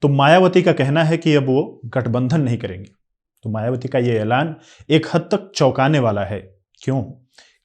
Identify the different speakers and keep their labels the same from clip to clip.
Speaker 1: तो मायावती का कहना है कि अब वो गठबंधन नहीं करेंगे। तो मायावती का ये ऐलान एक हद तक चौंकाने वाला है। क्यों?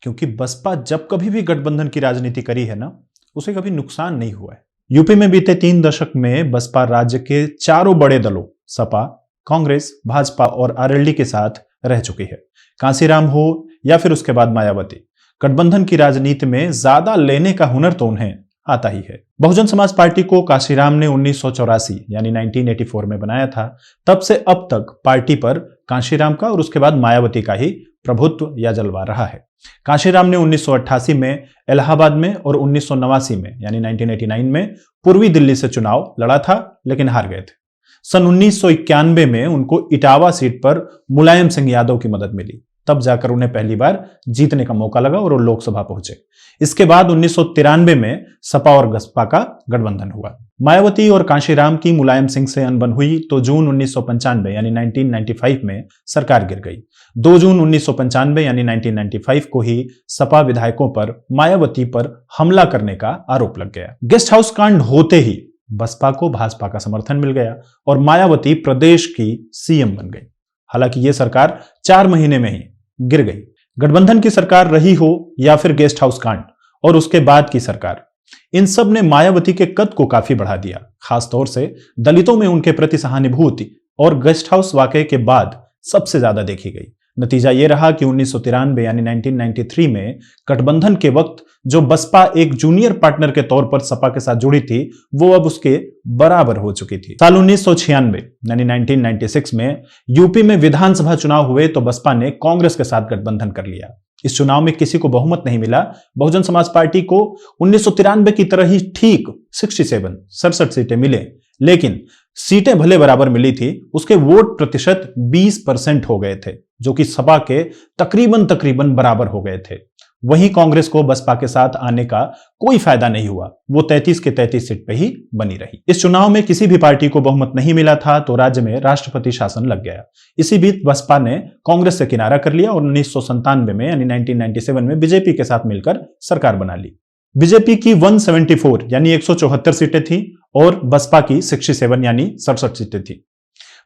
Speaker 1: क्योंकि बसपा जब कभी भी गठबंधन की राजनीति करी है ना, उसे कभी नुकसान नहीं हुआ है। यूपी में बीते 3 दशक में बसपा राज्य के चारों बड़े दलों सपा, कांग्रेस, भाजपा और आरएलडी के साथ रह चुकी है। कांशीराम हो या फिर उसके बाद मायावती, गठबंधन की राजनीति में ज्यादा लेने का हुनर तो उन्हें आता ही है। बहुजन समाज पार्टी को कांशीराम ने 1984 यानी 1984 में बनाया था। तब से अब तक पार्टी पर कांशीराम का और उसके बाद मायावती का ही प्रभुत्व या जलवा रहा है। कांशीराम ने 1988 में इलाहाबाद में और 1989 में यानी 1989 में पूर्वी दिल्ली से चुनाव लड़ा था, लेकिन हार गए थे। सन 1991 में उनको इटावा सीट पर मुलायम सिंह यादव की मदद मिली। तब जाकर उन्हें पहली बार जीतने का मौका लगा और वो लोकसभा पहुंचे। इसके बाद 1993 में सपा और बसपा का गठबंधन हुआ। मायावती और कांशीराम की मुलायम सिंह से अनबन हुई तो जून 1995 यानी 1995 में सरकार गिर गई। 2 जून 1995 यानी 1995 को ही सपा विधायकों पर मायावती पर हमला करने का आरोप लग गया। गेस्ट हाउस कांड होते ही बसपा को भाजपा का समर्थन मिल गया और मायावती प्रदेश की सीएम बन गई। हालांकि यह सरकार 4 महीने में ही गिर गई। गठबंधन की सरकार रही हो या फिर गेस्ट हाउस कांड और उसके बाद की सरकार, इन सब ने मायावती के कद को काफी बढ़ा दिया। खासतौर से दलितों में उनके प्रति सहानुभूति और गेस्ट हाउस वाकये के बाद सबसे ज्यादा देखी गई। नतीजा यह रहा कि 1993 यानी 1993 में गठबंधन के वक्त जो बसपा एक जूनियर पार्टनर के तौर पर सपा के साथ जुड़ी थी, वो अब उसके बराबर हो चुकी थी। साल 1996 यानी 1996 में यूपी में विधानसभा चुनाव हुए तो बसपा ने कांग्रेस के साथ गठबंधन कर लिया। इस चुनाव में किसी को बहुमत नहीं मिला। बहुजन समाज पार्टी को 1993 की तरह ही ठीक 67 सीटें मिले, लेकिन सीटें भले बराबर मिली थी, उसके वोट प्रतिशत 20% हो गए थे, जो कि सपा के तकरीबन बराबर हो गए थे। वहीं कांग्रेस को बसपा के साथ आने का कोई फायदा नहीं हुआ, वो 33 के 33 सीट पे ही बनी रही। इस चुनाव में किसी भी पार्टी को बहुमत नहीं मिला था तो राज्य में राष्ट्रपति शासन लग गया। इसी बीच बसपा ने कांग्रेस से किनारा कर लिया और 1997 में यानी 1997 में बीजेपी के साथ मिलकर सरकार बना ली। बीजेपी की 174 यानी 174 सीटें थी और बसपा की 67 यानी 67 सीटें थी।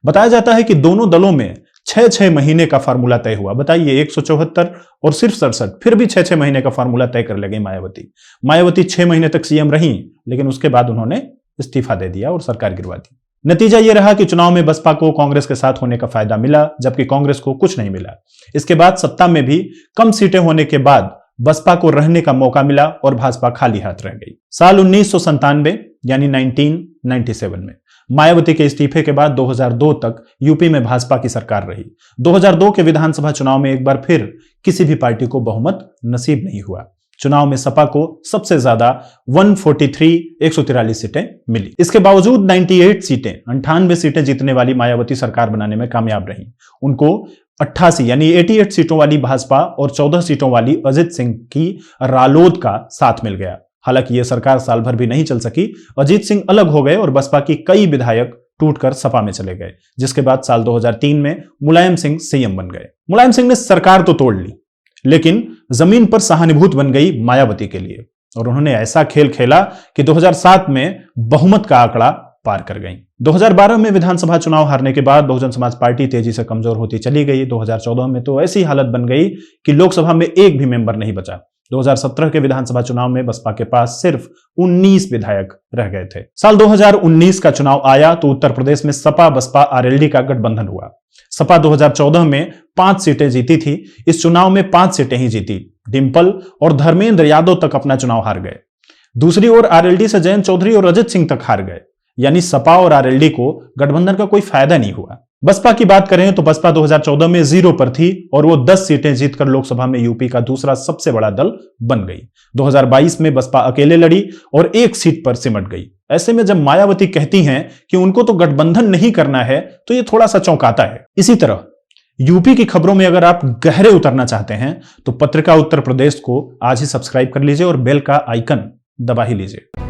Speaker 1: बताया जाता है कि दोनों दलों में 6-6 महीने का फार्मूला तय हुआ। बताइए, 174 और सिर्फ 67, फिर भी 6-6 महीने का फार्मूला तय कर ले गई मायावती 6 महीने तक सीएम रही, लेकिन उसके बाद उन्होंने इस्तीफा दे दिया और सरकार गिरवा दी। नतीजा यह रहा कि चुनाव में बसपा को कांग्रेस के साथ होने का फायदा मिला, जबकि कांग्रेस को कुछ नहीं मिला। इसके बाद सत्ता में भी कम सीटें होने के बाद बसपा को रहने का मौका मिला और भाजपा खाली हाथ रह गई। साल 1997 यानी 1997 में मायावती के इस्तीफे के बाद 2002 तक यूपी में भाजपा की सरकार रही। 2002 के विधानसभा चुनाव में एक बार फिर किसी भी पार्टी को बहुमत नसीब नहीं हुआ। चुनाव में सपा को सबसे ज्यादा 143 सीटें मिली। इसके बावजूद 98 सीटें जीतने वाली मायावती सरकार बनाने में कामयाब रही। उनको 88 यानी 88 सीटों वाली भाजपा और 14 सीटों वाली अजित सिंह की रालोद का साथ मिल गया। हालांकि यह सरकार साल भर भी नहीं चल सकी। अजित सिंह अलग हो गए और बसपा की कई विधायक टूटकर सपा में चले गए, जिसके बाद साल 2003 में मुलायम सिंह सीएम बन गए। मुलायम सिंह ने सरकार तो तोड़ ली, लेकिन जमीन पर सहानुभूति बन गई मायावती के लिए और उन्होंने ऐसा खेल खेला कि 2007 में बहुमत का आंकड़ा पार कर गई। 2012 में विधानसभा चुनाव हारने के बाद बहुजन समाज पार्टी तेजी से कमजोर होती चली गई। 2014 में तो ऐसी हालत बन गई कि लोकसभा में एक भी मेंबर नहीं बचा। 2017 के विधानसभा चुनाव में बसपा के पास सिर्फ 19 विधायक रह गए थे। साल 2019 का चुनाव आया तो उत्तर प्रदेश में सपा बसपा आरएलडी का गठबंधन हुआ। सपा 2014 में 5 सीटें जीती थी, इस चुनाव में 5 सीटें ही जीती। डिंपल और धर्मेंद्र यादव तक अपना चुनाव हार गए। दूसरी ओर आरएलडी से जयंत चौधरी और अजित सिंह तक हार गए, यानी सपा और आरएलडी को गठबंधन का कोई फायदा नहीं हुआ। बसपा की बात करें तो बसपा 2014 में 0 पर थी और वो 10 सीटें जीतकर लोकसभा में यूपी का दूसरा सबसे बड़ा दल बन गई। 2022 में बसपा अकेले लड़ी और 1 सीट पर सिमट गई। ऐसे में जब मायावती कहती हैं कि उनको तो गठबंधन नहीं करना है, तो ये थोड़ा सा चौंकाता है। इसी तरह यूपी की खबरों में अगर आप गहरे उतरना चाहते हैं तो पत्रिका उत्तर प्रदेश को आज ही सब्सक्राइब कर लीजिए और बेल का आइकन दबा ही लीजिए।